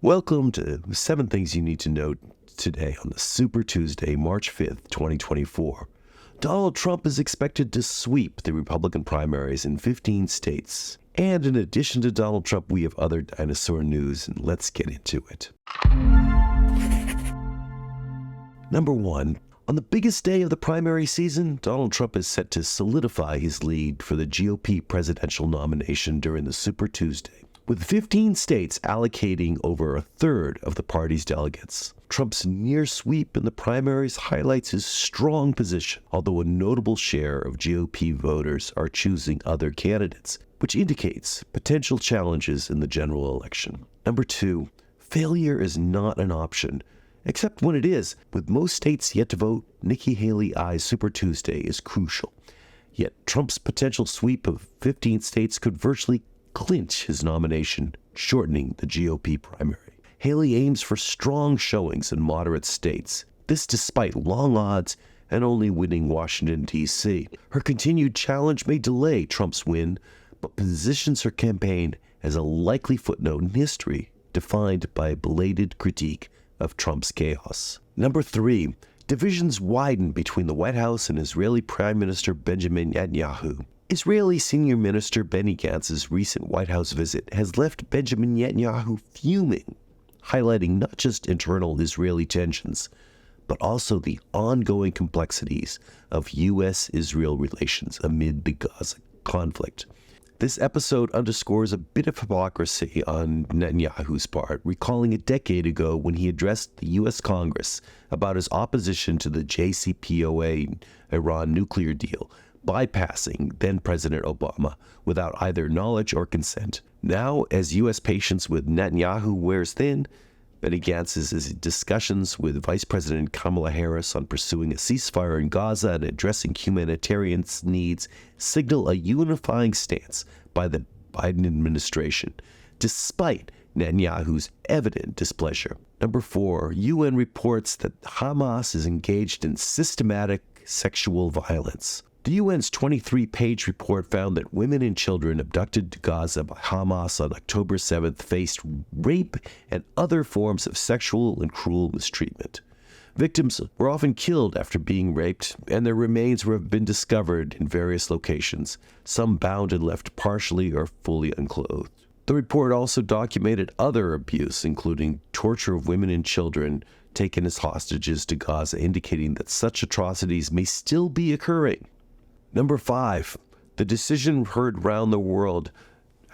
Welcome to 7 Things You Need to Know today on the Super Tuesday, March 5th, 2024. Donald Trump is expected to sweep the Republican primaries in 15 states. And in addition to Donald Trump, we have other dinosaur news, and let's get into it. Number 1. On the biggest day of the primary season, Donald Trump is set to solidify his lead for the GOP presidential nomination during the Super Tuesday, with 15 states allocating over a third of the party's delegates. Trump's near sweep in the primaries highlights his strong position, although a notable share of GOP voters are choosing other candidates, which indicates potential challenges in the general election. Number 2, failure is not an option, except when it is. With most states yet to vote, Nikki Haley's Super Tuesday is crucial. Yet Trump's potential sweep of 15 states could virtually clinch his nomination, shortening the GOP primary. Haley aims for strong showings in moderate states, this despite long odds and only winning Washington, D.C. Her continued challenge may delay Trump's win, but positions her campaign as a likely footnote in history, defined by a belated critique of Trump's chaos. Number 3, divisions widen between the White House and Israeli Prime Minister Benjamin Netanyahu. Israeli Senior Minister Benny Gantz's recent White House visit has left Benjamin Netanyahu fuming, highlighting not just internal Israeli tensions, but also the ongoing complexities of U.S.-Israel relations amid the Gaza conflict. This episode underscores a bit of hypocrisy on Netanyahu's part, recalling a decade ago when he addressed the U.S. Congress about his opposition to the JCPOA Iran nuclear deal, bypassing then-President Obama without either knowledge or consent. Now, as U.S. patience with Netanyahu wears thin, Benny Gantz's discussions with Vice President Kamala Harris on pursuing a ceasefire in Gaza and addressing humanitarian needs signal a unifying stance by the Biden administration, despite Netanyahu's evident displeasure. Number 4, UN reports that Hamas is engaged in systematic sexual violence. The UN's 23-page report found that women and children abducted to Gaza by Hamas on October 7th faced rape and other forms of sexual and cruel mistreatment. Victims were often killed after being raped, and their remains have been discovered in various locations, some bound and left partially or fully unclothed. The report also documented other abuse, including torture of women and children taken as hostages to Gaza, indicating that such atrocities may still be occurring. Number 5, the decision heard round the world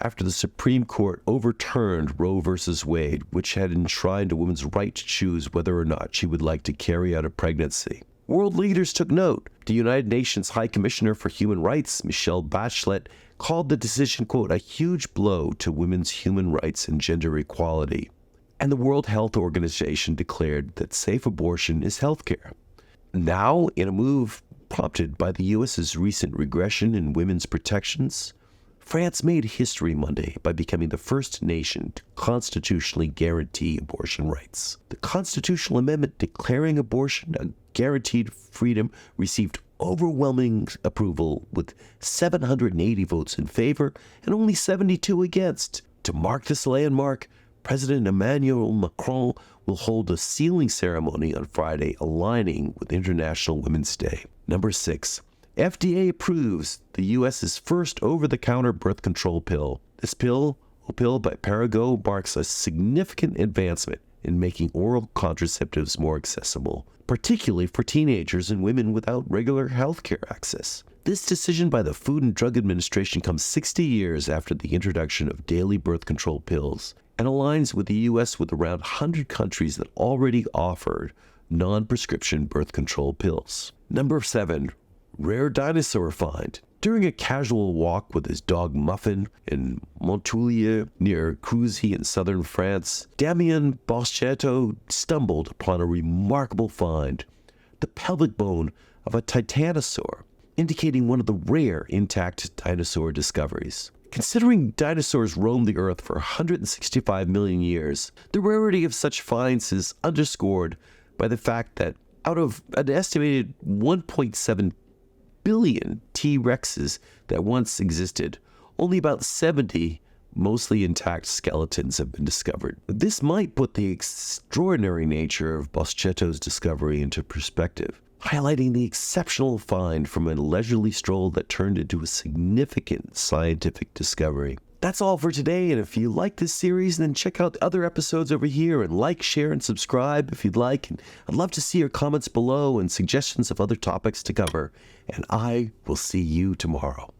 after the Supreme Court overturned Roe v. Wade, which had enshrined a woman's right to choose whether or not she would like to carry out a pregnancy. World leaders took note. The United Nations High Commissioner for Human Rights, Michelle Bachelet, called the decision, quote, a huge blow to women's human rights and gender equality. And the World Health Organization declared that safe abortion is health care. Now, in a move prompted by the U.S.'s recent regression in women's protections, France made history Monday by becoming the first nation to constitutionally guarantee abortion rights. The constitutional amendment declaring abortion a guaranteed freedom received overwhelming approval, with 780 votes in favor and only 72 against. To mark this landmark, President Emmanuel Macron will hold a sealing ceremony on Friday, aligning with International Women's Day. Number 6, FDA approves the U.S.'s first over-the-counter birth control pill. This pill by Perrigo, marks a significant advancement in making oral contraceptives more accessible, particularly for teenagers and women without regular health care access. This decision by the Food and Drug Administration comes 60 years after the introduction of daily birth control pills, and aligns with the U.S. with around 100 countries that already offered non-prescription birth control pills. Number 7, rare dinosaur find. During a casual walk with his dog Muffin in Montpellier near Cousy in southern France, Damien Boschetto stumbled upon a remarkable find, the pelvic bone of a titanosaur, indicating one of the rare intact dinosaur discoveries. Considering dinosaurs roamed the Earth for 165 million years, the rarity of such finds is underscored by the fact that out of an estimated 1.7 billion T-Rexes that once existed, only about 70 mostly intact skeletons have been discovered. This might put the extraordinary nature of Boschetto's discovery into perspective, highlighting the exceptional find from a leisurely stroll that turned into a significant scientific discovery. That's all for today, and if you like this series, then check out the other episodes over here and like, share, and subscribe if you'd like. And I'd love to see your comments below and suggestions of other topics to cover. And I will see you tomorrow.